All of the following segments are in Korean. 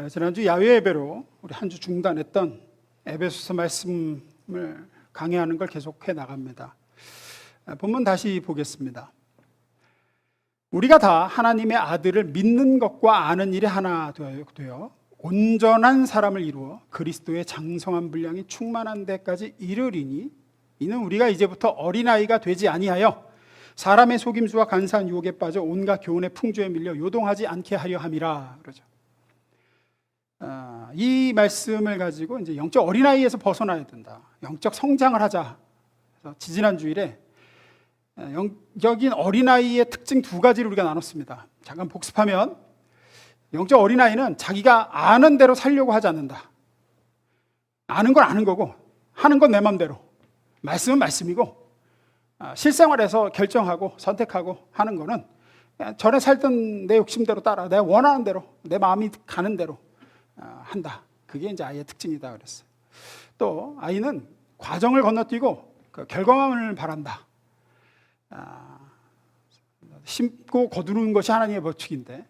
지난주 야외 예배로 우리 한 주 중단했던 에베소서 말씀을 강의하는 걸 계속해 나갑니다. 본문 다시 보겠습니다. 우리가 다 하나님의 아들을 믿는 것과 아는 일이 하나 되어 온전한 사람을 이루어 그리스도의 장성한 분량이 충만한 데까지 이르리니 이는 우리가 이제부터 어린아이가 되지 아니하여 사람의 속임수와 간사한 유혹에 빠져 온갖 교훈의 풍조에 밀려 요동하지 않게 하려 함이라 그러죠. 이 말씀을 가지고 이제 영적 어린아이에서 벗어나야 된다. 영적 성장을 하자. 그래서 지지난 주일에 영적인 어린아이의 특징 두 가지를 우리가 나눴습니다. 잠깐 복습하면 영적 어린아이는 자기가 아는 대로 살려고 하지 않는다. 아는 건 아는 거고 하는 건 내 맘대로. 말씀은 말씀이고 실생활에서 결정하고 선택하고 하는 거는 전에 살던 내 욕심대로 따라 내가 원하는 대로 내 마음이 가는 대로 한다. 그게 이제 아이의 특징이다 그랬어요. 또 아이는 과정을 건너뛰고 그 결과만을 바란다. 심고 거두는 것이 하나님의 법칙인데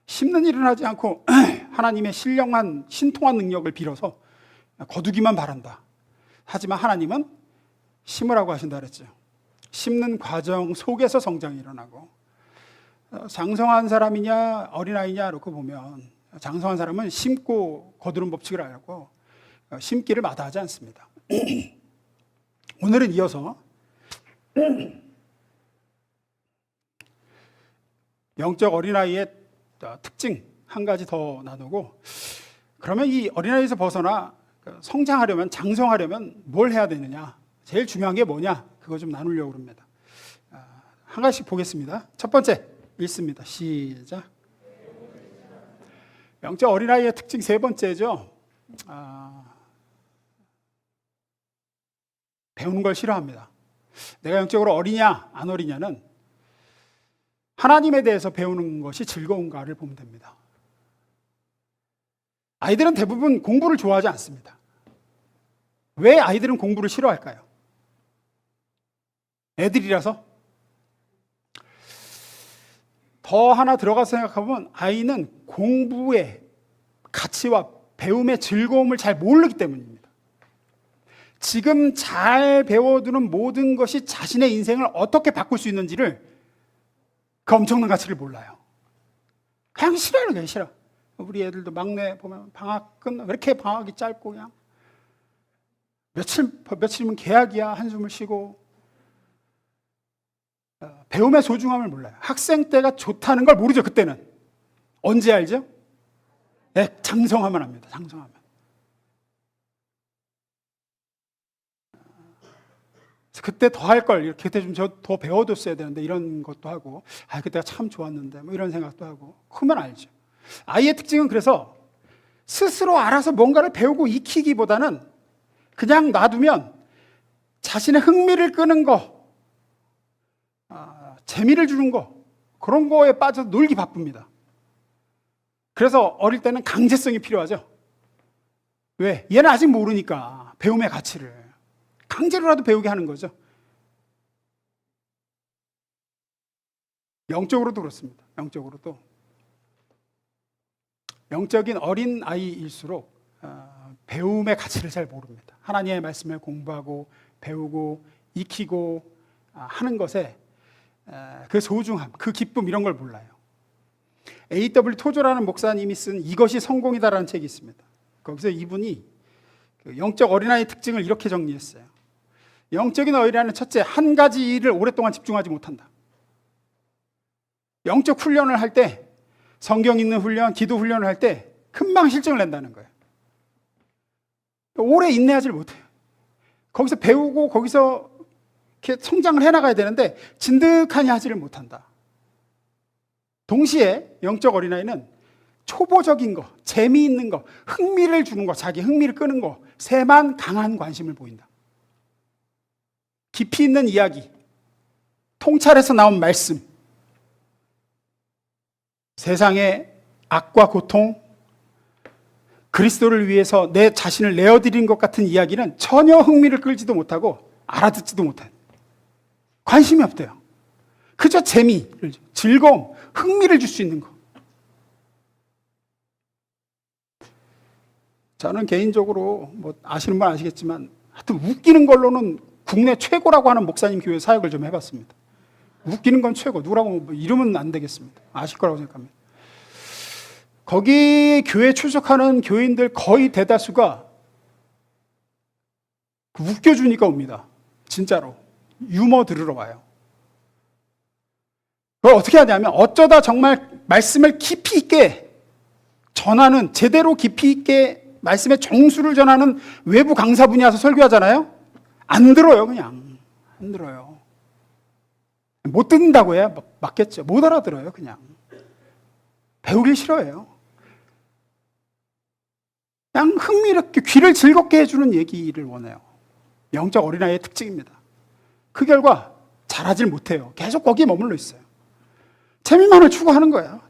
심는 일은 하지 않고 하나님의 신령한 신통한 능력을 빌어서 거두기만 바란다. 하지만 하나님은 심으라고 하신다 그랬죠. 심는 과정 속에서 성장이 일어나고 장성한 사람이냐 어린아이냐 놓고 보면 장성한 사람은 심고 거두는 법칙을 알고 심기를 마다하지 않습니다. 오늘은 이어서 영적 어린아이의 특징 한 가지 더 나누고 그러면 이 어린아이에서 벗어나 성장하려면 장성하려면 뭘 해야 되느냐 제일 중요한 게 뭐냐 그거 좀 나누려고 합니다. 한 가지씩 보겠습니다. 첫 번째 읽습니다. 시작. 영적 어린아이의 특징 세 번째죠. 배우는 걸 싫어합니다. 내가 영적으로 어리냐 안 어리냐는 하나님에 대해서 배우는 것이 즐거운가를 보면 됩니다. 아이들은 대부분 공부를 좋아하지 않습니다. 왜 아이들은 공부를 싫어할까요? 애들이라서? 더 하나 들어가서 생각하면 아이는 공부의 가치와 배움의 즐거움을 잘 모르기 때문입니다. 지금 잘 배워두는 모든 것이 자신의 인생을 어떻게 바꿀 수 있는지를 그 엄청난 가치를 몰라요. 그냥 싫어요. 그냥 싫어. 우리 애들도 막내 보면 방학 끝나 왜 이렇게 방학이 짧고 그냥 며칠이면 개학이야. 한숨을 쉬고 배움의 소중함을 몰라요. 학생 때가 좋다는 걸 모르죠. 그때는 언제 알죠? 네, 장성하면 합니다. 장성하면. 그때 더 할 걸, 그때 좀 더 배워뒀어야 되는데 이런 것도 하고, 그때가 참 좋았는데 뭐 이런 생각도 하고. 크면 알죠. 아이의 특징은 그래서 스스로 알아서 뭔가를 배우고 익히기보다는 그냥 놔두면 자신의 흥미를 끄는 거, 재미를 주는 거, 그런 거에 빠져서 놀기 바쁩니다. 그래서 어릴 때는 강제성이 필요하죠. 왜? 얘는 아직 모르니까 배움의 가치를 강제로라도 배우게 하는 거죠. 영적으로도 그렇습니다. 영적으로도 영적인 어린 아이일수록 배움의 가치를 잘 모릅니다. 하나님의 말씀을 공부하고 배우고 익히고 하는 것에 그 소중함, 그 기쁨 이런 걸 몰라요. A.W. 토조라는 목사님이 쓴 이것이 성공이다라는 책이 있습니다. 거기서 이분이 영적 어린아이의 특징을 이렇게 정리했어요. 영적인 어린아이는 첫째, 한 가지 일을 오랫동안 집중하지 못한다. 영적 훈련을 할 때, 성경 읽는 훈련, 기도 훈련을 할 때 금방 실증을 낸다는 거예요. 오래 인내하지 못해요. 거기서 배우고 거기서 이렇게 성장을 해나가야 되는데 진득하니 하지를 못한다. 동시에 영적 어린아이는 초보적인 거, 재미있는 거, 흥미를 주는 거, 자기 흥미를 끄는 것에만 강한 관심을 보인다. 깊이 있는 이야기, 통찰에서 나온 말씀, 세상의 악과 고통, 그리스도를 위해서 내 자신을 내어드린 것 같은 이야기는 전혀 흥미를 끌지도 못하고 알아듣지도 못해요. 관심이 없대요. 그저 재미, 즐거움, 흥미를 줄 수 있는 거. 저는 개인적으로 뭐 아시는 분 아시겠지만 하여튼 웃기는 걸로는 국내 최고라고 하는 목사님 교회 사역을 좀 해봤습니다. 웃기는 건 최고. 누구라고 뭐 이러면 안 되겠습니다. 아실 거라고 생각합니다. 거기 교회에 출석하는 교인들 거의 대다수가 웃겨주니까 옵니다. 진짜로. 유머 들으러 와요. 그걸 어떻게 하냐면 어쩌다 정말 말씀을 깊이 있게 전하는, 제대로 깊이 있게 말씀의 정수를 전하는 외부 강사분이 와서 설교하잖아요. 안 들어요. 그냥 안 들어요. 못 듣는다고 해야 맞겠죠. 못 알아들어요. 그냥 배우길 싫어해요. 그냥 흥미롭게 귀를 즐겁게 해주는 얘기를 원해요. 영적 어린아이의 특징입니다. 그 결과 잘하질 못해요. 계속 거기에 머물러 있어요. 재미만을 추구하는 거예요.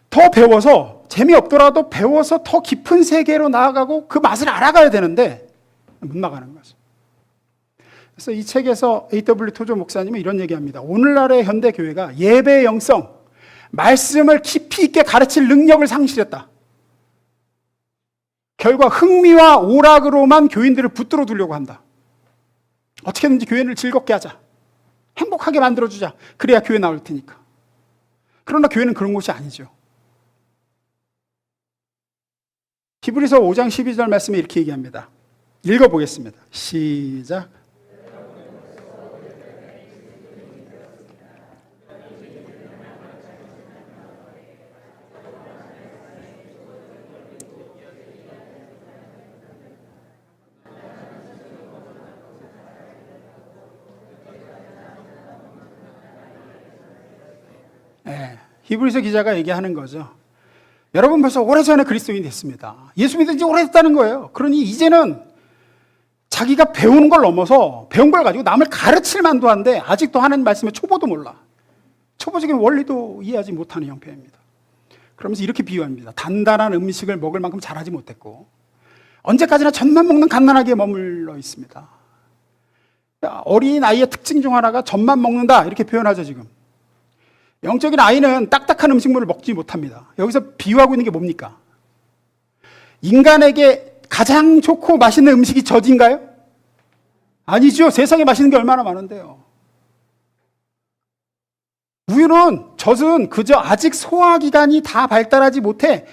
더 배워서, 재미없더라도 배워서 더 깊은 세계로 나아가고 그 맛을 알아가야 되는데 못 나가는 거죠. 그래서 이 책에서 A.W. 토조 목사님은 이런 얘기합니다. 오늘날의 현대교회가 예배의 영성, 말씀을 깊이 있게 가르칠 능력을 상실했다. 결과 흥미와 오락으로만 교인들을 붙들어 두려고 한다. 어떻게든지 교회를 즐겁게 하자. 행복하게 만들어주자. 그래야 교회 나올 테니까. 그러나 교회는 그런 곳이 아니죠. 히브리서 5장 12절 말씀에 이렇게 얘기합니다. 읽어보겠습니다. 시작. 히브리서 기자가 얘기하는 거죠. 여러분 벌써 오래전에 그리스도인이 됐습니다. 예수 믿은 지 오래됐다는 거예요. 그러니 이제는 자기가 배우는 걸 넘어서 배운 걸 가지고 남을 가르칠 만도 한데 아직도 하나님 말씀의 초보도 몰라. 초보적인 원리도 이해하지 못하는 형편입니다. 그러면서 이렇게 비유합니다. 단단한 음식을 먹을 만큼 잘하지 못했고 언제까지나 젖만 먹는 갓난아기에 머물러 있습니다. 어린 아이의 특징 중 하나가 젖만 먹는다 이렇게 표현하죠. 지금 영적인 아이는 딱딱한 음식물을 먹지 못합니다. 여기서 비유하고 있는 게 뭡니까? 인간에게 가장 좋고 맛있는 음식이 젖인가요? 아니죠. 세상에 맛있는 게 얼마나 많은데요. 우유는, 젖은 그저 아직 소화기관이 다 발달하지 못해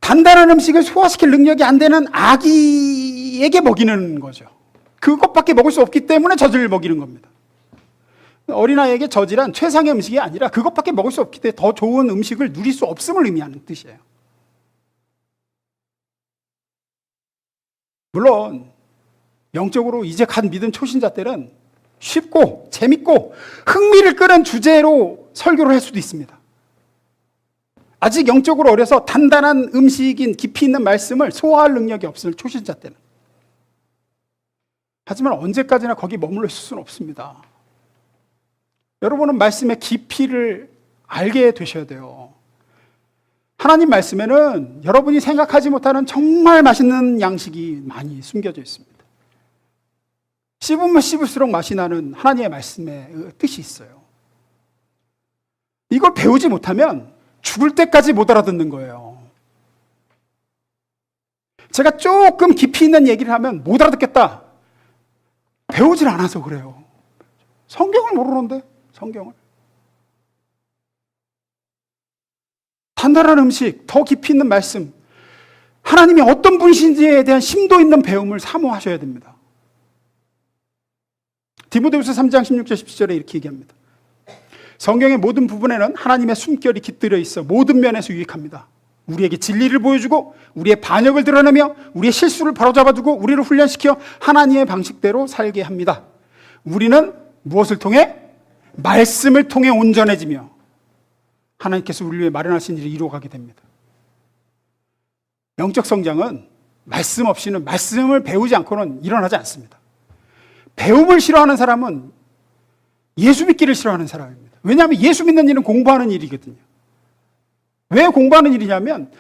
단단한 음식을 소화시킬 능력이 안 되는 아기에게 먹이는 거죠. 그것밖에 먹을 수 없기 때문에 젖을 먹이는 겁니다. 어린아이에게 젖이란 최상의 음식이 아니라 그것밖에 먹을 수 없기 때문에 더 좋은 음식을 누릴 수 없음을 의미하는 뜻이에요. 물론 영적으로 이제 갓 믿은 초신자 때는 쉽고 재밌고 흥미를 끄는 주제로 설교를 할 수도 있습니다. 아직 영적으로 어려서 단단한 음식인 깊이 있는 말씀을 소화할 능력이 없을 초신자 때는. 하지만 언제까지나 거기 머물러 있을 수는 없습니다. 여러분은 말씀의 깊이를 알게 되셔야 돼요. 하나님 말씀에는 여러분이 생각하지 못하는 정말 맛있는 양식이 많이 숨겨져 있습니다. 씹으면 씹을수록 맛이 나는 하나님의 말씀의 뜻이 있어요. 이걸 배우지 못하면 죽을 때까지 못 알아듣는 거예요. 제가 조금 깊이 있는 얘기를 하면 못 알아듣겠다. 배우질 않아서 그래요. 성경을 모르는데. 성경을. 단단한 음식, 더 깊이 있는 말씀, 하나님이 어떤 분이신지에 대한 심도 있는 배움을 사모하셔야 됩니다. 디모데후서 3장 16절 17절에 이렇게 얘기합니다. 성경의 모든 부분에는 하나님의 숨결이 깃들여 있어 모든 면에서 유익합니다. 우리에게 진리를 보여주고 우리의 반역을 드러내며 우리의 실수를 바로잡아두고 우리를 훈련시켜 하나님의 방식대로 살게 합니다. 우리는 무엇을 통해? 말씀을 통해 온전해지며 하나님께서 우리를 위해 마련하신 일을 이루어가게 됩니다. 영적 성장은 말씀 없이는, 말씀을 배우지 않고는 일어나지 않습니다. 배움을 싫어하는 사람은 예수 믿기를 싫어하는 사람입니다. 왜냐하면 예수 믿는 일은 공부하는 일이거든요. 왜 공부하는 일이냐면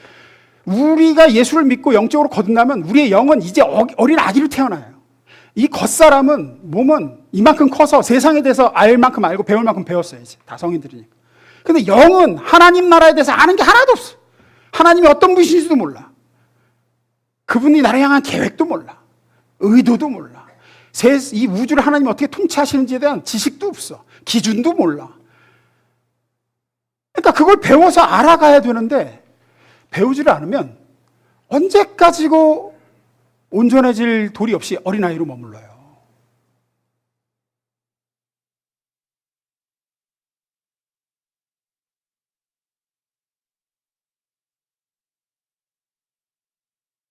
우리가 예수를 믿고 영적으로 거듭나면 우리의 영은 이제 어린 아기로 태어나요. 이 겉사람은, 몸은 이만큼 커서 세상에 대해서 알 만큼 알고 배울 만큼 배웠어요. 이제 다 성인들이니까. 근데 영은 하나님 나라에 대해서 아는 게 하나도 없어. 하나님이 어떤 분이신지도 몰라. 그분이 나를 향한 계획도 몰라. 의도도 몰라. 이 우주를 하나님이 어떻게 통치하시는지에 대한 지식도 없어. 기준도 몰라. 그러니까 그걸 배워서 알아가야 되는데 배우지를 않으면 언제까지고 온전해질 도리 없이 어린아이로 머물러요.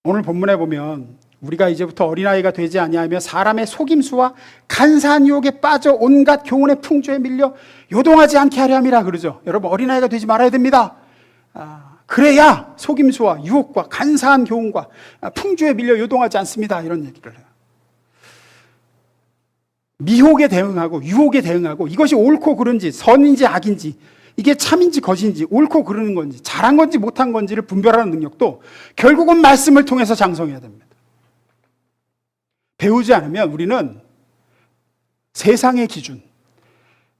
오늘 본문에 보면 우리가 이제부터 어린아이가 되지 아니하며 사람의 속임수와 간사한 유혹에 빠져 온갖 교훈의 풍조에 밀려 요동하지 않게 하려 함이라 그러죠. 여러분, 어린아이가 되지 말아야 됩니다. 그래야 속임수와 유혹과 간사한 교훈과 풍조에 밀려 요동하지 않습니다. 이런 얘기를 해요. 미혹에 대응하고 유혹에 대응하고 이것이 옳고 그른지 선인지 악인지 이게 참인지 거짓인지 옳고 그르는 건지 잘한 건지 못한 건지를 분별하는 능력도 결국은 말씀을 통해서 장성해야 됩니다. 배우지 않으면 우리는 세상의 기준,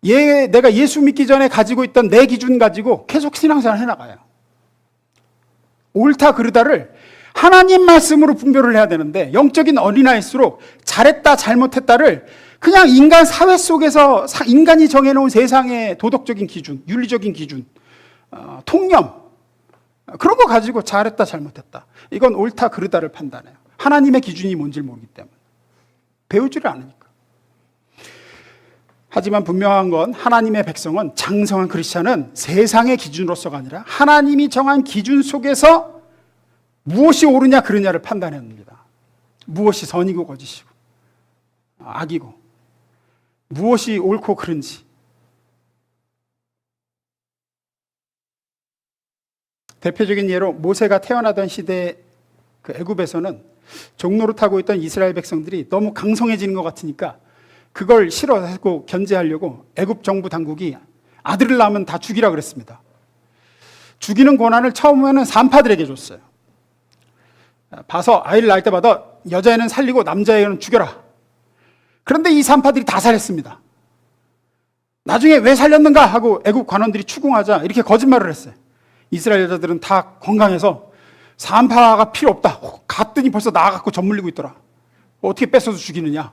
내가 예수 믿기 전에 가지고 있던 내 기준 가지고 계속 신앙생활 해나가요. 옳다 그르다를 하나님 말씀으로 분별을 해야 되는데 영적인 어린아이일수록 잘했다 잘못했다를 그냥 인간 사회 속에서 인간이 정해놓은 세상의 도덕적인 기준, 윤리적인 기준, 통념 그런 거 가지고 잘했다 잘못했다 이건 옳다 그르다를 판단해요. 하나님의 기준이 뭔지 모르기 때문에 배우지를 않으니까. 하지만 분명한 건 하나님의 백성은 장성한 크리스찬은 세상의 기준으로서가 아니라 하나님이 정한 기준 속에서 무엇이 옳으냐 그르냐를 판단해야 합니다. 무엇이 선이고 거짓이고 악이고 무엇이 옳고 그른지. 대표적인 예로 모세가 태어나던 시대 그 애굽에서는 종로를 타고 있던 이스라엘 백성들이 너무 강성해지는 것 같으니까 그걸 싫어하고 견제하려고 애굽 정부 당국이 아들을 낳으면 다 죽이라 그랬습니다. 죽이는 권한을 처음에는 산파들에게 줬어요. 봐서 아이를 낳을 때마다 여자애는 살리고 남자애는 죽여라. 그런데 이 산파들이 다 살렸습니다. 나중에 왜 살렸는가 하고 애굽 관원들이 추궁하자 이렇게 거짓말을 했어요. 이스라엘 여자들은 다 건강해서 산파가 필요 없다. 갔더니 벌써 나와갖고 젖물리고 있더라. 어떻게 뺏어서 죽이느냐.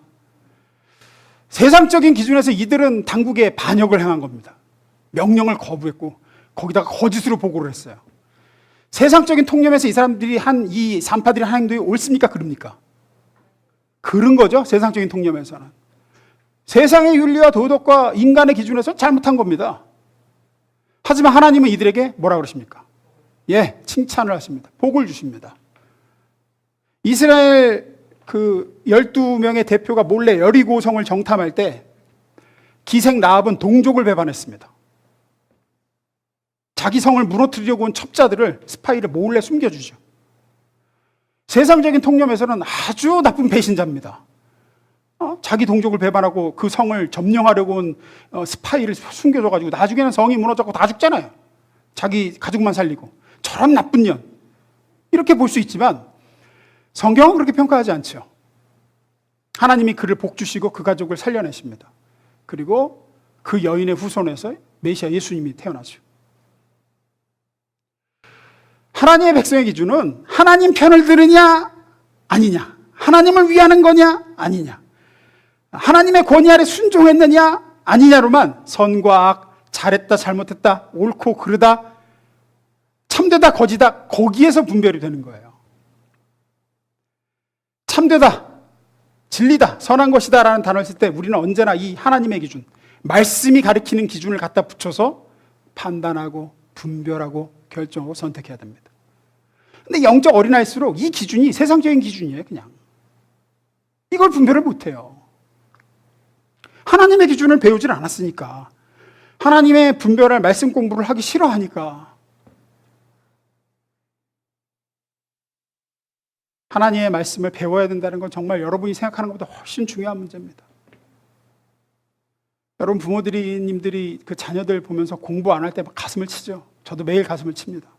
세상적인 기준에서 이들은 당국에 반역을 행한 겁니다. 명령을 거부했고 거기다가 거짓으로 보고를 했어요. 세상적인 통념에서 이 사람들이 이 산파들이 한 행동이 옳습니까? 그럽니까? 그런 거죠. 세상적인 통념에서는. 세상의 윤리와 도덕과 인간의 기준에서 잘못한 겁니다. 하지만 하나님은 이들에게 뭐라 그러십니까? 예, 칭찬을 하십니다. 복을 주십니다. 이스라엘 그 12명의 대표가 몰래 여리고성을 정탐할 때 기생 라합은 동족을 배반했습니다. 자기 성을 무너뜨리려고 온 첩자들을 스파이를 몰래 숨겨주죠. 세상적인 통념에서는 아주 나쁜 배신자입니다. 자기 동족을 배반하고 그 성을 점령하려고 온 스파이를 숨겨줘가지고 나중에는 성이 무너졌고 다 죽잖아요. 자기 가족만 살리고. 저런 나쁜 년. 이렇게 볼 수 있지만 성경은 그렇게 평가하지 않죠. 하나님이 그를 복주시고 그 가족을 살려내십니다. 그리고 그 여인의 후손에서 메시아 예수님이 태어나죠. 하나님의 백성의 기준은 하나님 편을 들으냐 아니냐, 하나님을 위하는 거냐 아니냐, 하나님의 권위 아래 순종했느냐 아니냐로만 선과 악, 잘했다 잘못했다, 옳고 그르다, 참되다 거짓이다 거기에서 분별이 되는 거예요. 참되다, 진리다, 선한 것이다 라는 단어를 쓸 때 우리는 언제나 이 하나님의 기준, 말씀이 가리키는 기준을 갖다 붙여서 판단하고 분별하고 결정하고 선택해야 됩니다. 근데 영적 어린아이일수록 이 기준이 세상적인 기준이에요. 그냥 이걸 분별을 못해요. 하나님의 기준을 배우질 않았으니까, 하나님의 분별할 말씀 공부를 하기 싫어하니까. 하나님의 말씀을 배워야 된다는 건 정말 여러분이 생각하는 것보다 훨씬 중요한 문제입니다. 여러분 부모님들이 그 자녀들 보면서 공부 안 할 때 가슴을 치죠. 저도 매일 가슴을 칩니다.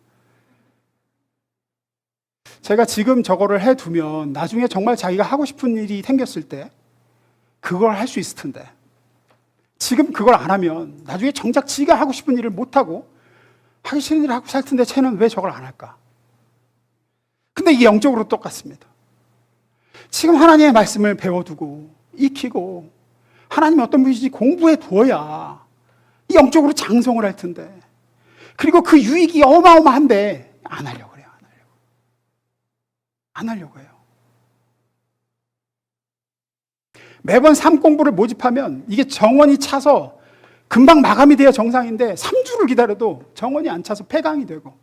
제가 지금 저거를 해두면 나중에 정말 자기가 하고 싶은 일이 생겼을 때 그걸 할 수 있을 텐데, 지금 그걸 안 하면 나중에 정작 지가 하고 싶은 일을 못하고 하기 싫은 일을 하고 살 텐데 쟤는 왜 저걸 안 할까? 근데 여러분도 이게 영적으로 똑같습니다. 지금 하나님의 말씀을 배워두고 익히고 하나님이 어떤 분이신지 공부해 두어야 영적으로 장성을 할 텐데, 그리고 그 유익이 어마어마한데 안 하려고 그래요. 안 하려고 해요. 매번 삶 공부를 모집하면 이게 정원이 차서 금방 마감이 돼야 정상인데 3주를 기다려도 정원이 안 차서 폐강이 되고,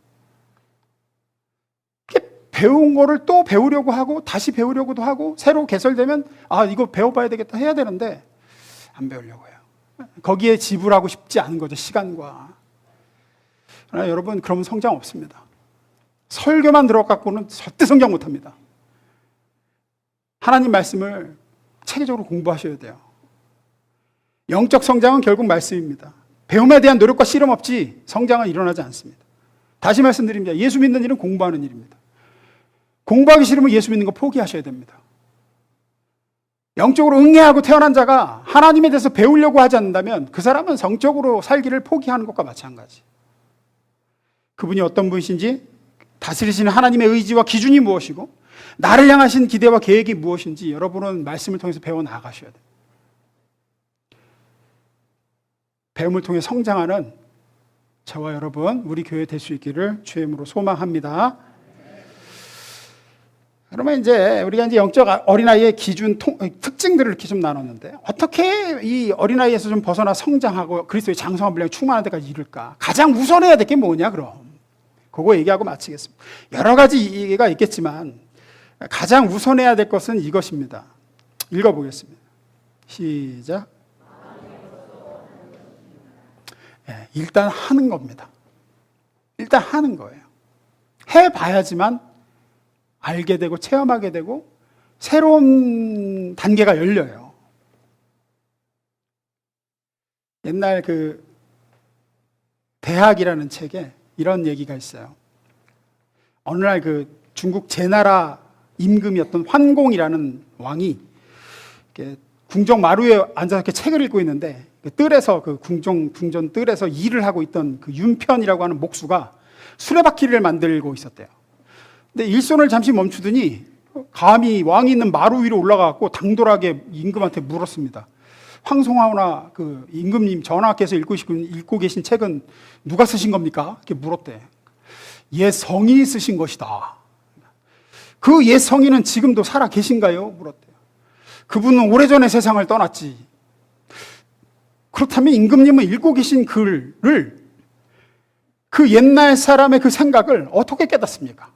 배운 거를 또 배우려고 하고 다시 배우려고도 하고 새로 개설되면 이거 배워봐야 되겠다 해야 되는데 안 배우려고 해요. 거기에 지불하고 싶지 않은 거죠, 시간과. 그러나 여러분, 그러면 성장 없습니다. 설교만 들어갖고는 절대 성장 못합니다. 하나님 말씀을 체계적으로 공부하셔야 돼요. 영적 성장은 결국 말씀입니다. 배움에 대한 노력과 실험 없이 성장은 일어나지 않습니다. 다시 말씀드립니다. 예수 믿는 일은 공부하는 일입니다. 공부하기 싫으면 예수 믿는 거 포기하셔야 됩니다. 영적으로 응애하고 태어난 자가 하나님에 대해서 배우려고 하지 않는다면 그 사람은 성적으로 살기를 포기하는 것과 마찬가지. 그분이 어떤 분이신지, 다스리시는 하나님의 의지와 기준이 무엇이고 나를 향하신 기대와 계획이 무엇인지 여러분은 말씀을 통해서 배워 나가셔야 돼요. 배움을 통해 성장하는 저와 여러분, 우리 교회 될 수 있기를 주의 이름으로 소망합니다. 그러면 이제 우리가 이제 영적 어린아이의 기준 특징들을 이렇게 좀 나눴는데, 어떻게 이 어린아이에서 좀 벗어나 성장하고 그리스도의 장성한 분량이 충만한 데까지 이룰까? 가장 우선해야 될 게 뭐냐, 그럼? 그거 얘기하고 마치겠습니다. 여러 가지 얘기가 있겠지만 가장 우선해야 될 것은 이것입니다. 읽어보겠습니다. 시작. 일단 하는 겁니다. 일단 하는 거예요. 해봐야지만 알게 되고 체험하게 되고 새로운 단계가 열려요. 옛날 그 대학이라는 책에 이런 얘기가 있어요. 어느 날 그 중국 제나라 임금이었던 환공이라는 왕이 이렇게 궁정 마루에 앉아서 이렇게 책을 읽고 있는데, 그 뜰에서, 그 궁전 뜰에서 일을 하고 있던 그 윤편이라고 하는 목수가 수레바퀴를 만들고 있었대요. 근데 일손을 잠시 멈추더니 감히 왕이 있는 마루 위로 올라가고 당돌하게 임금한테 물었습니다. 황송하오나 그 임금님, 전하께서 읽고 계신 책은 누가 쓰신 겁니까? 이렇게 물었대. 옛 성인이 쓰신 것이다. 그 옛 성인은 지금도 살아 계신가요? 물었대요. 그분은 오래전에 세상을 떠났지. 그렇다면 임금님은 읽고 계신 글을, 그 옛날 사람의 그 생각을 어떻게 깨닫습니까?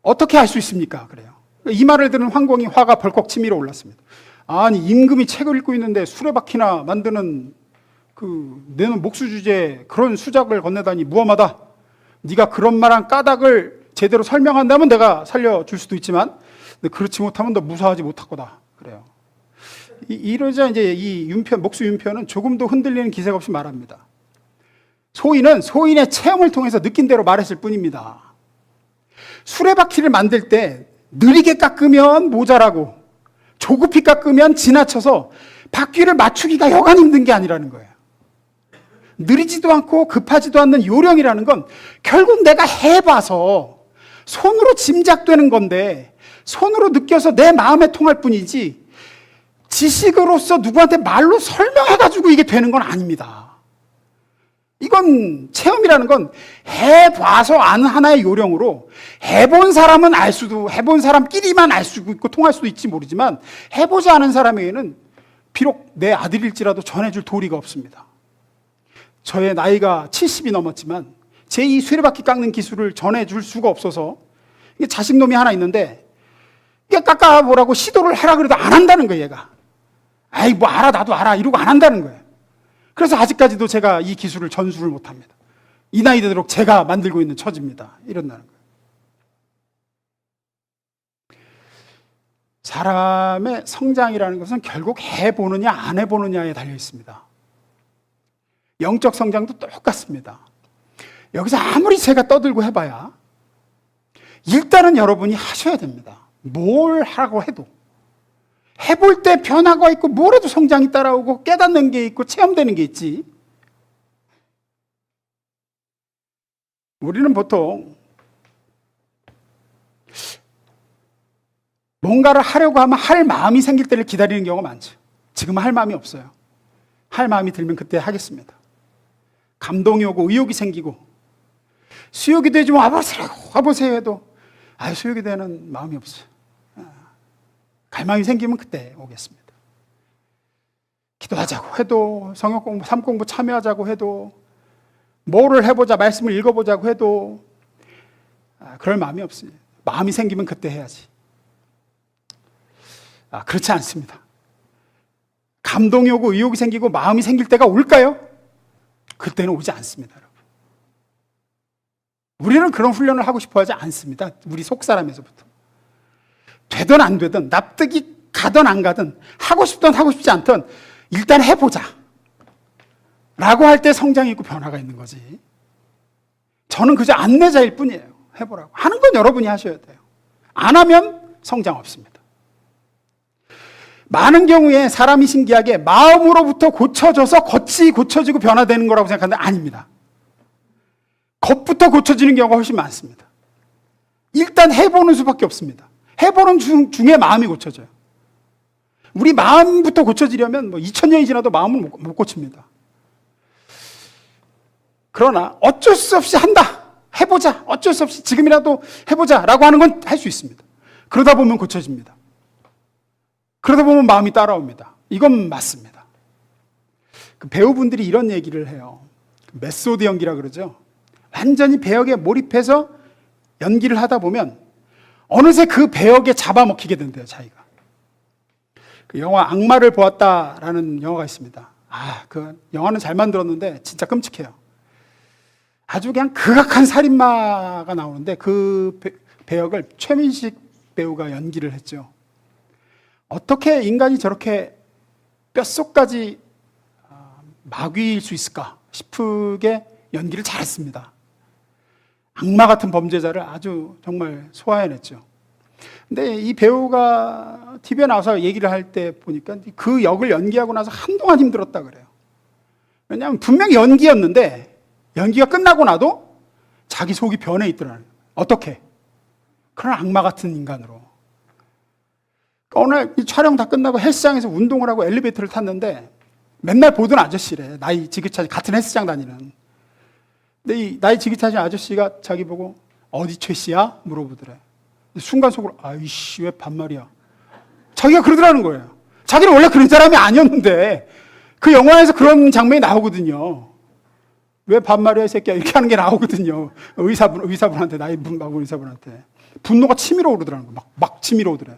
어떻게 알 수 있습니까? 그래요. 이 말을 들은 황공이 화가 벌컥 치밀어 올랐습니다. 아니, 임금이 책을 읽고 있는데 수레바퀴나 만드는 내는 목수 주제에 그런 수작을 건네다니 무엄하다. 네가 그런 말한 까닭을 제대로 설명한다면 내가 살려줄 수도 있지만, 그렇지 못하면 너 무사하지 못할 거다. 그래요. 이러자 이제 이 목수 윤편은 조금도 흔들리는 기색 없이 말합니다. 소인은 소인의 체험을 통해서 느낀 대로 말했을 뿐입니다. 수레바퀴를 만들 때 느리게 깎으면 모자라고 조급히 깎으면 지나쳐서 바퀴를 맞추기가 여간 힘든 게 아니라는 거예요. 느리지도 않고 급하지도 않는 요령이라는 건 결국 내가 해봐서 손으로 짐작되는 건데, 손으로 느껴서 내 마음에 통할 뿐이지 지식으로서 누구한테 말로 설명해가지고 이게 되는 건 아닙니다. 이건 체험이라는 건 해봐서 아는 하나의 요령으로, 해본 사람은 알 수도, 해본 사람끼리만 알 수 있고 통할 수도 있지 모르지만 해보지 않은 사람에게는 비록 내 아들일지라도 전해줄 도리가 없습니다. 저의 나이가 70이 넘었지만 제 이 수레바퀴 깎는 기술을 전해줄 수가 없어서, 이게 자식놈이 하나 있는데 이게 깎아보라고 시도를 하라 그래도 안 한다는 거예요. 얘가 아이 뭐 알아, 나도 알아 이러고 안 한다는 거예요. 그래서 아직까지도 제가 이 기술을 전수를 못합니다. 이 나이 되도록 제가 만들고 있는 처지입니다. 이런다는 거예요. 사람의 성장이라는 것은 결국 해보느냐 안 해보느냐에 달려 있습니다. 영적 성장도 똑같습니다. 여기서 아무리 제가 떠들고 해봐야 일단은 여러분이 하셔야 됩니다. 뭘 하라고 해도. 해볼 때 변화가 있고 뭘 해도 성장이 따라오고 깨닫는 게 있고 체험되는 게 있지. 우리는 보통 뭔가를 하려고 하면 할 마음이 생길 때를 기다리는 경우가 많죠. 지금은 할 마음이 없어요. 할 마음이 들면 그때 하겠습니다. 감동이 오고 의욕이 생기고, 수욕이 되지 뭐 와보세요 해도 수욕이 되는 마음이 없어요. 갈망이 생기면 그때 오겠습니다. 기도하자고 해도, 성역 공부, 삶 공부 참여하자고 해도, 뭐를 해보자, 말씀을 읽어보자고 해도 그럴 마음이 없어요. 마음이 생기면 그때 해야지. 그렇지 않습니다. 감동이 오고 의욕이 생기고 마음이 생길 때가 올까요? 그때는 오지 않습니다, 여러분. 우리는 그런 훈련을 하고 싶어 하지 않습니다. 우리 속사람에서부터. 되든 안 되든, 납득이 가든 안 가든, 하고 싶든 하고 싶지 않든 일단 해보자 라고 할 때 성장이 있고 변화가 있는 거지. 저는 그저 안내자일 뿐이에요. 해보라고. 하는 건 여러분이 하셔야 돼요. 안 하면 성장 없습니다. 많은 경우에 사람이 신기하게 마음으로부터 고쳐져서 겉이 고쳐지고 변화되는 거라고 생각하는데 아닙니다. 겉부터 고쳐지는 경우가 훨씬 많습니다. 일단 해보는 수밖에 없습니다. 해보는 중에 마음이 고쳐져요. 우리 마음부터 고쳐지려면 2000년이 지나도 마음을 못 고칩니다. 그러나 어쩔 수 없이 한다. 해보자. 어쩔 수 없이 지금이라도 해보자 라고 하는 건 할 수 있습니다. 그러다 보면 고쳐집니다. 그러다 보면 마음이 따라옵니다. 이건 맞습니다. 그 배우분들이 이런 얘기를 해요. 메소드 연기라 그러죠. 완전히 배역에 몰입해서 연기를 하다 보면 어느새 그 배역에 잡아먹히게 된대요, 자기가. 그 영화 악마를 보았다라는 영화가 있습니다. 그 영화는 잘 만들었는데 진짜 끔찍해요. 아주 그냥 극악한 살인마가 나오는데 그 배역을 최민식 배우가 연기를 했죠. 어떻게 인간이 저렇게 뼛속까지 마귀일 수 있을까 싶게 연기를 잘했습니다. 악마 같은 범죄자를 아주 정말 소화해냈죠. 근데 이 배우가 TV에 나와서 얘기를 할 때 보니까 그 역을 연기하고 나서 한동안 힘들었다 그래요. 왜냐하면 분명히 연기였는데 연기가 끝나고 나도 자기 속이 변해 있더라는 거예요. 어떻게? 그런 악마 같은 인간으로. 오늘 이 촬영 다 끝나고 헬스장에서 운동을 하고 엘리베이터를 탔는데 맨날 보던 아저씨래. 나이 지긋하신 같은 헬스장 다니는. 근데 이 나이 지긋하신 아저씨가 자기 보고 어디 최 씨야? 물어보더래. 순간 속으로 아이씨 왜 반말이야? 자기가 그러더라는 거예요. 자기는 원래 그런 사람이 아니었는데 그 영화에서 그런 장면이 나오거든요. 왜 반말이야 이 새끼야 이렇게 하는 게 나오거든요. 의사분한테 나이 많은 의사분한테 분노가 치밀어 오르더라는 거예요. 막 치밀어 오더래.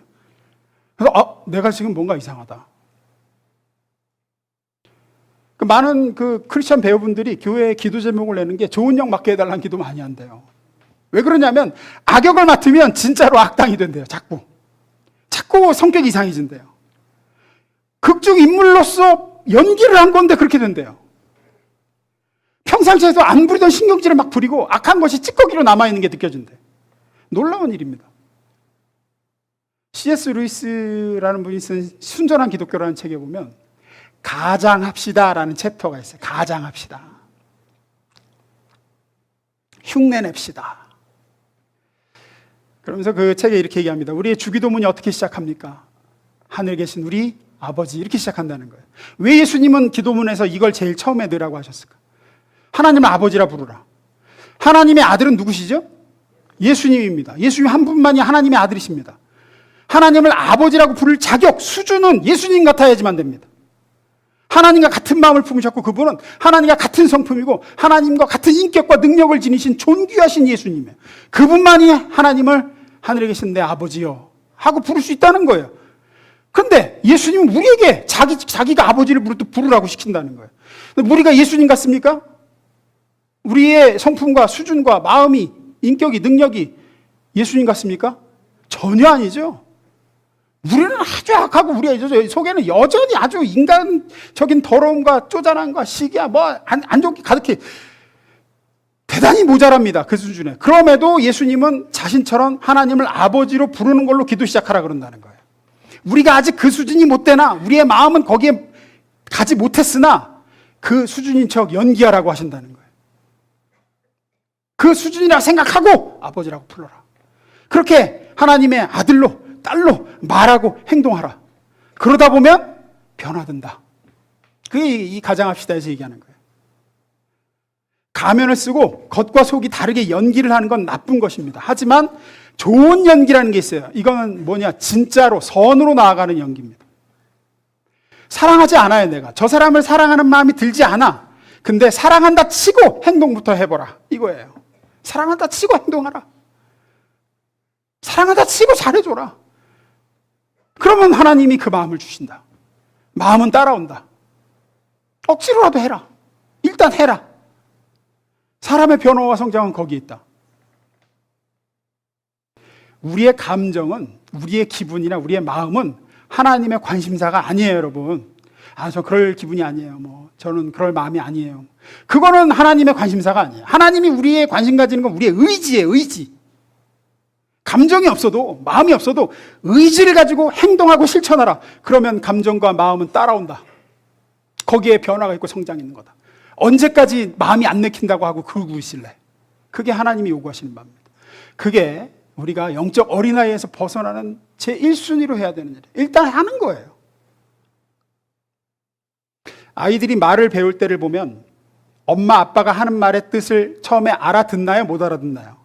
그래서 내가 지금 뭔가 이상하다. 많은 그 크리스천 배우분들이 교회에 기도 제목을 내는 게 좋은 역 맡게 해달라는 기도 많이 한대요. 왜 그러냐면 악역을 맡으면 진짜로 악당이 된대요. 자꾸 성격이 이상해진대요. 극중 인물로서 연기를 한 건데 그렇게 된대요. 평상시에도 안 부리던 신경질을 막 부리고 악한 것이 찌꺼기로 남아있는 게 느껴진대요. 놀라운 일입니다. C.S. 루이스라는 분이 쓴 순전한 기독교라는 책에 보면 가장합시다라는 챕터가 있어요. 가장합시다. 흉내냅시다. 그러면서 그 책에 이렇게 얘기합니다. 우리의 주기도문이 어떻게 시작합니까? 하늘에 계신 우리 아버지 이렇게 시작한다는 거예요. 왜 예수님은 기도문에서 이걸 제일 처음에 넣으라고 하셨을까? 하나님을 아버지라 부르라. 하나님의 아들은 누구시죠? 예수님입니다. 예수님 한 분만이 하나님의 아들이십니다. 하나님을 아버지라고 부를 자격, 수준은 예수님 같아야지만 됩니다. 하나님과 같은 마음을 품으셨고 그분은 하나님과 같은 성품이고 하나님과 같은 인격과 능력을 지니신 존귀하신 예수님이에요. 그분만이 하나님을 하늘에 계신 내 아버지요 하고 부를 수 있다는 거예요. 근데 예수님은 우리에게 자기가 아버지를 부르라고 시킨다는 거예요. 우리가 예수님 같습니까? 우리의 성품과 수준과 마음이, 인격이, 능력이 예수님 같습니까? 전혀 아니죠. 우리는 아주 악하고 우리 속에는 여전히 아주 인간적인 더러움과 쪼잔함과 시기야 안 좋게 가득해. 대단히 모자랍니다. 그 수준에. 그럼에도 예수님은 자신처럼 하나님을 아버지로 부르는 걸로 기도 시작하라 그런다는 거예요. 우리가 아직 그 수준이 못 되나 우리의 마음은 거기에 가지 못했으나 그 수준인 척 연기하라고 하신다는 거예요. 그 수준이라 생각하고 아버지라고 불러라. 그렇게 하나님의 아들로 딸로 말하고 행동하라. 그러다 보면 변화된다. 그게 이 가장합시다에서 얘기하는 거예요. 가면을 쓰고 겉과 속이 다르게 연기를 하는 건 나쁜 것입니다. 하지만 좋은 연기라는 게 있어요. 이거는 뭐냐? 진짜로 선으로 나아가는 연기입니다. 사랑하지 않아요. 내가 저 사람을 사랑하는 마음이 들지 않아. 근데 사랑한다 치고 행동부터 해보라, 이거예요. 사랑한다 치고 행동하라. 사랑한다 치고 잘해줘라. 그러면 하나님이 그 마음을 주신다. 마음은 따라온다. 억지로라도 해라. 일단 해라. 사람의 변화와 성장은 거기에 있다. 우리의 감정은, 우리의 기분이나 우리의 마음은 하나님의 관심사가 아니에요, 여러분. 저 그럴 기분이 아니에요. 저는 그럴 마음이 아니에요. 그거는 하나님의 관심사가 아니에요. 하나님이 우리의 관심 가지는 건 우리의 의지예요, 의지. 감정이 없어도, 마음이 없어도 의지를 가지고 행동하고 실천하라. 그러면 감정과 마음은 따라온다. 거기에 변화가 있고 성장이 있는 거다. 언제까지 마음이 안 내킨다고 하고 그러고 있을래? 그게 하나님이 요구하시는 바입니다. 그게 우리가 영적 어린아이에서 벗어나는 제1순위로 해야 되는 일이에요. 일단 하는 거예요. 아이들이 말을 배울 때를 보면 엄마 아빠가 하는 말의 뜻을 처음에 알아듣나요? 못 알아듣나요?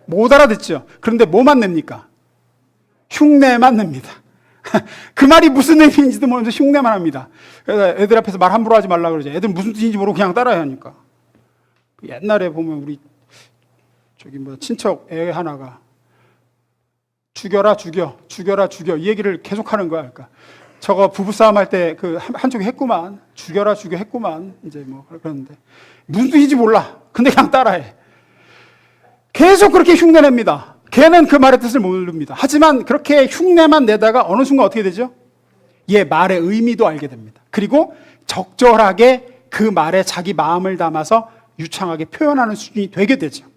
못 알아듣죠. 그런데 뭐만 냅니까? 흉내만 냅니다. 그 말이 무슨 의미인지도 모르면서 흉내만 합니다. 그래서 애들 앞에서 말 함부로 하지 말라고 그러죠. 애들 무슨 뜻인지 모르고 그냥 따라야 하니까. 옛날에 보면 우리 친척 애 하나가 죽여라 죽여, 죽여라 죽여 이 얘기를 계속 하는 거야. 그러니까 저거 부부싸움 할 때 그 한쪽이 했구만. 죽여라 죽여 했구만. 이제 그러는데 무슨 뜻인지 몰라. 근데 그냥 따라해. 계속 그렇게 흉내냅니다. 걔는 그 말의 뜻을 모릅니다. 하지만 그렇게 흉내만 내다가 어느 순간 어떻게 되죠? 얘 말의 의미도 알게 됩니다. 그리고 적절하게 그 말에 자기 마음을 담아서 유창하게 표현하는 수준이 되게 되죠.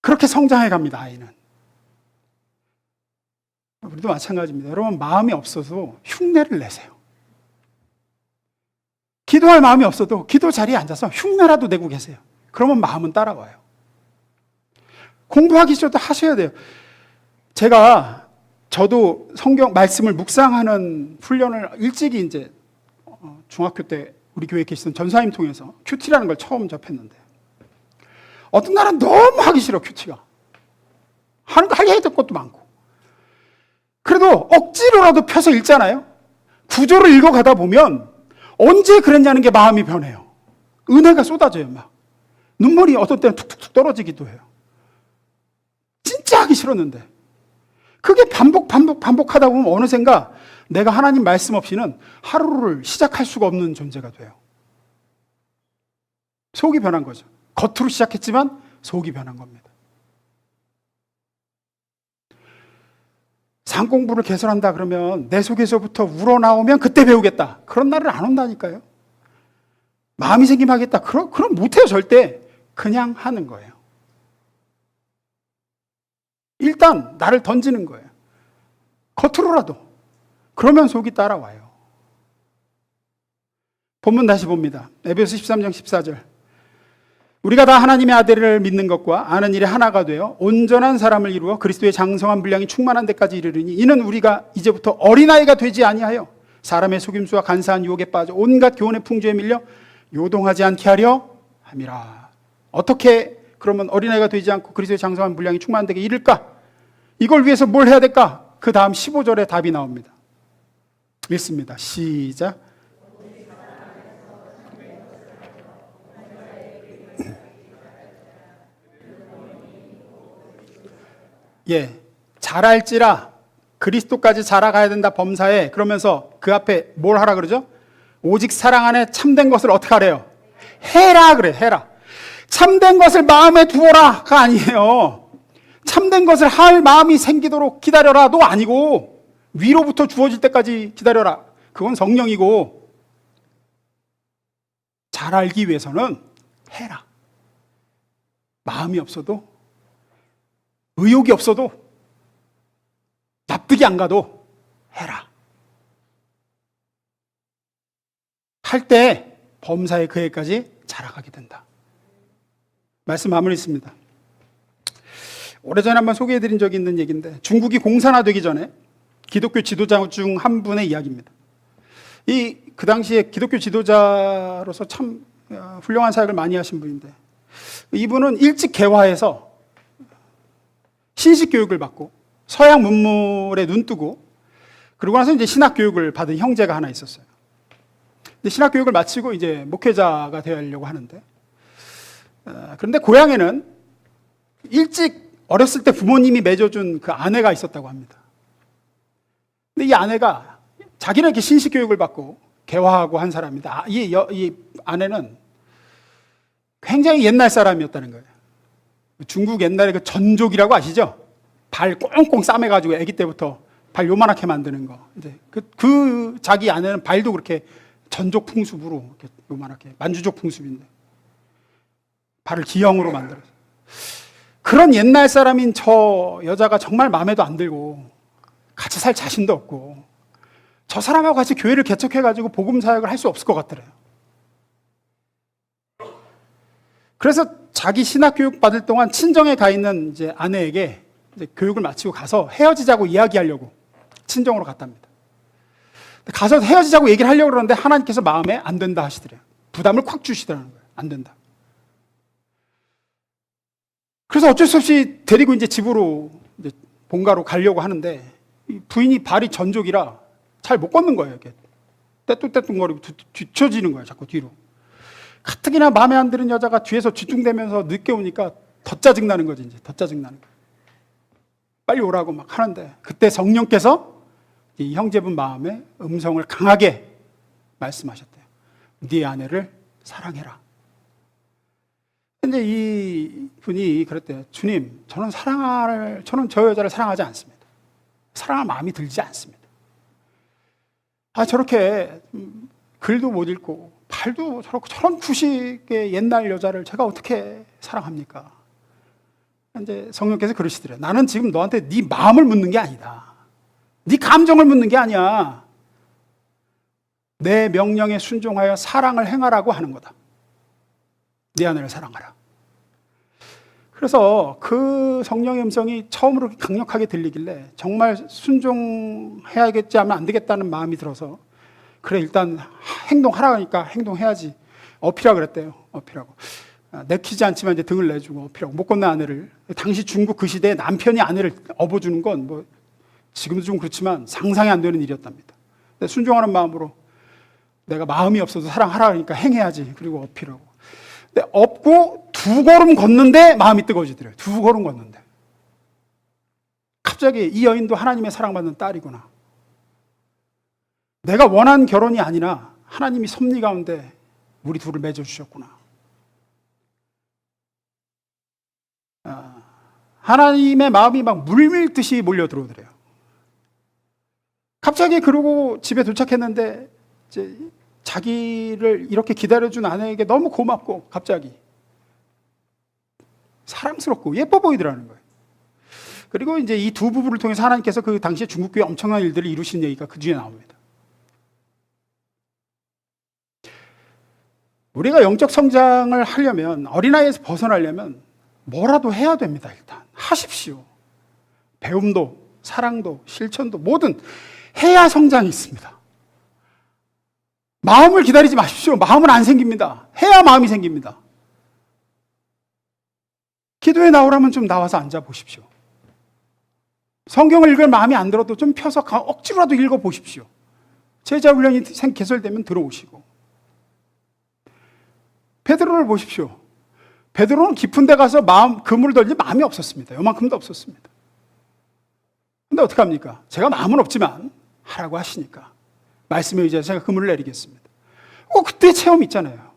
그렇게 성장해 갑니다, 아이는. 우리도 마찬가지입니다. 여러분, 마음이 없어서 흉내를 내세요. 기도할 마음이 없어도 기도 자리에 앉아서 흉내라도 내고 계세요. 그러면 마음은 따라와요. 공부하기 전에도 하셔야 돼요. 저도 성경 말씀을 묵상하는 훈련을 일찍이 이제 중학교 때 우리 교회에 계시던 전사님 통해서 큐티라는 걸 처음 접했는데, 어떤 날은 너무 하기 싫어, 큐티가. 해야 될 것도 많고. 그래도 억지로라도 펴서 읽잖아요. 구조를 읽어가다 보면 언제 그랬냐는 게 마음이 변해요. 은혜가 쏟아져요, 막. 눈물이 어떤 때는 툭툭툭 떨어지기도 해요. 진짜 하기 싫었는데. 그게 반복하다 보면 어느샌가 내가 하나님 말씀 없이는 하루를 시작할 수가 없는 존재가 돼요. 속이 변한 거죠. 겉으로 시작했지만 속이 변한 겁니다. 상공부를 개설한다 그러면 내 속에서부터 우러나오면 그때 배우겠다. 그런 날은 안 온다니까요. 마음이 생기면 하겠다. 그럼 못해요, 절대. 그냥 하는 거예요. 일단 나를 던지는 거예요. 겉으로라도. 그러면 속이 따라와요. 본문 다시 봅니다. 에베소 13장 14절. 우리가 다 하나님의 아들을 믿는 것과 아는 일에 하나가 되어 온전한 사람을 이루어 그리스도의 장성한 분량이 충만한 데까지 이르르니, 이는 우리가 이제부터 어린아이가 되지 아니하여 사람의 속임수와 간사한 유혹에 빠져 온갖 교훈의 풍조에 밀려 요동하지 않게 하려 함이라. 어떻게 그러면 어린아이가 되지 않고 그리스도의 장성한 분량이 충만한 데까지 이를까? 이걸 위해서 뭘 해야 될까? 그 다음 15절에 답이 나옵니다. 읽습니다. 시작. 잘할지라, 그리스도까지 자라가야 된다, 범사에. 그러면서 그 앞에 뭘 하라 그러죠? 오직 사랑 안에 참된 것을 어떻게 하래요? 해라 그래, 해라. 참된 것을 마음에 두어라가 아니에요. 참된 것을 할 마음이 생기도록 기다려라도 아니고, 위로부터 주어질 때까지 기다려라. 그건 성령이고, 잘 알기 위해서는 해라. 마음이 없어도, 의욕이 없어도, 납득이 안 가도 해라. 할 때 범사의 그 해까지 자라가게 된다. 말씀 마무리 있습니다. 오래전에 한번 소개해드린 적이 있는 얘기인데, 중국이 공산화되기 전에 기독교 지도자 중 한 분의 이야기입니다. 그 당시에 기독교 지도자로서 참 훌륭한 사역을 많이 하신 분인데, 이분은 일찍 개화해서 신식 교육을 받고 서양 문물에 눈뜨고, 그러고 나서 이제 신학 교육을 받은 형제가 하나 있었어요. 근데 신학 교육을 마치고 이제 목회자가 되려고 하는데, 그런데 고향에는 일찍 어렸을 때 부모님이 맺어준 그 아내가 있었다고 합니다. 근데 이 아내가 자기는 이렇게 신식 교육을 받고 개화하고 한 사람입니다. 이 아내는 굉장히 옛날 사람이었다는 거예요. 중국 옛날에 그 전족이라고 아시죠? 발 꽁꽁 싸매가지고 아기 때부터 발 요만하게 만드는 거. 이제 그 자기 아내는 발도 그렇게 전족 풍습으로 이렇게 요만하게, 만주족 풍습인데 발을 기형으로 만들어서. 그런 옛날 사람인 저 여자가 정말 마음에도 안 들고 같이 살 자신도 없고, 저 사람하고 같이 교회를 개척해가지고 복음 사역을 할 수 없을 것 같더래요. 그래서 자기 신학 교육 받을 동안 친정에 가 있는 이제 아내에게 이제 교육을 마치고 가서 헤어지자고 이야기하려고 친정으로 갔답니다. 가서 헤어지자고 얘기를 하려고 그러는데 하나님께서 마음에 안 된다 하시더래요. 부담을 콱 주시더라는 거예요. 안 된다. 그래서 어쩔 수 없이 데리고 이제 집으로 이제 본가로 가려고 하는데, 부인이 발이 전족이라 잘 못 걷는 거예요. 이렇게 떼뚱떼뚱거리고 뒤처지는 거예요. 자꾸 뒤로. 가뜩이나 마음에 안 드는 여자가 뒤에서 쥐뚱대면서 늦게 오니까 더 짜증나는 거지. 이제 더 짜증나는 거예요. 빨리 오라고 막 하는데, 그때 성령께서 이 형제분 마음에 음성을 강하게 말씀하셨대요. 네 아내를 사랑해라. 근데 이 분이 그랬대요. 주님, 저는 저 여자를 사랑하지 않습니다. 사랑할 마음이 들지 않습니다. 저렇게 글도 못 읽고 발도 저런 구식의 옛날 여자를 제가 어떻게 사랑합니까? 이제 성령께서 그러시더래요. 나는 지금 너한테 네 마음을 묻는 게 아니다. 네 감정을 묻는 게 아니야. 내 명령에 순종하여 사랑을 행하라고 하는 거다. 네 아내를 사랑하라. 그래서 그 성령의 음성이 처음으로 강력하게 들리길래 정말 순종해야겠지 하면 안 되겠다는 마음이 들어서, 그래 일단 행동하라 하니까 행동해야지. 어피라 그랬대요. 어피라고. 내키지 않지만 이제 등을 내주고 어피라고. 못 건넨 아내를, 당시 중국 그 시대에 남편이 아내를 업어주는 건 뭐 지금도 좀 그렇지만 상상이 안 되는 일이었답니다. 근데 순종하는 마음으로 내가 마음이 없어도 사랑하라 하니까 행해야지. 그리고 어피라고. 근데 업고 2걸음 걷는데 마음이 뜨거워지더래요. 2걸음 걷는데. 갑자기 이 여인도 하나님의 사랑받는 딸이구나. 내가 원한 결혼이 아니라 하나님이 섭리 가운데 우리 둘을 맺어주셨구나. 하나님의 마음이 막 물밀듯이 몰려 들어오더래요. 갑자기 그러고 집에 도착했는데 이제 자기를 이렇게 기다려준 아내에게 너무 고맙고 갑자기 사랑스럽고 예뻐 보이더라는 거예요. 그리고 이제 이 두 부부를 통해서 하나님께서 그 당시에 중국교회 엄청난 일들을 이루신 얘기가 그 뒤에 나옵니다. 우리가 영적 성장을 하려면, 어린아이에서 벗어나려면 뭐라도 해야 됩니다. 일단 하십시오. 배움도, 사랑도, 실천도 뭐든 해야 성장이 있습니다. 마음을 기다리지 마십시오. 마음은 안 생깁니다. 해야 마음이 생깁니다. 기도에 나오라면 좀 나와서 앉아보십시오. 성경을 읽을 마음이 안 들어도 좀 펴서 억지로라도 읽어보십시오. 제자훈련이 개설되면 들어오시고. 베드로를 보십시오. 베드로는 깊은 데 가서 그물을 덜지 마음이 없었습니다. 요만큼도 없었습니다. 근데 어떡합니까? 제가 마음은 없지만 하라고 하시니까 말씀에 의지해서 제가 그물을 내리겠습니다. 그때 체험 있잖아요.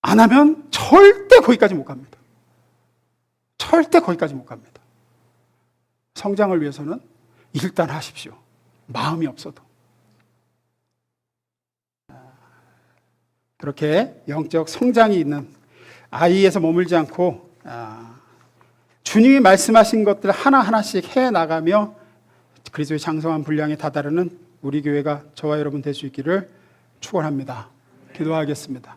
안 하면 절대 거기까지 못 갑니다. 절대 거기까지 못 갑니다. 성장을 위해서는 일단 하십시오. 마음이 없어도. 그렇게 영적 성장이 있는 아이에서 머물지 않고 주님이 말씀하신 것들 하나하나씩 해나가며 그리스도의 장성한 분량에 다다르는 우리 교회가 저와 여러분 될 수 있기를 축원합니다. 기도하겠습니다.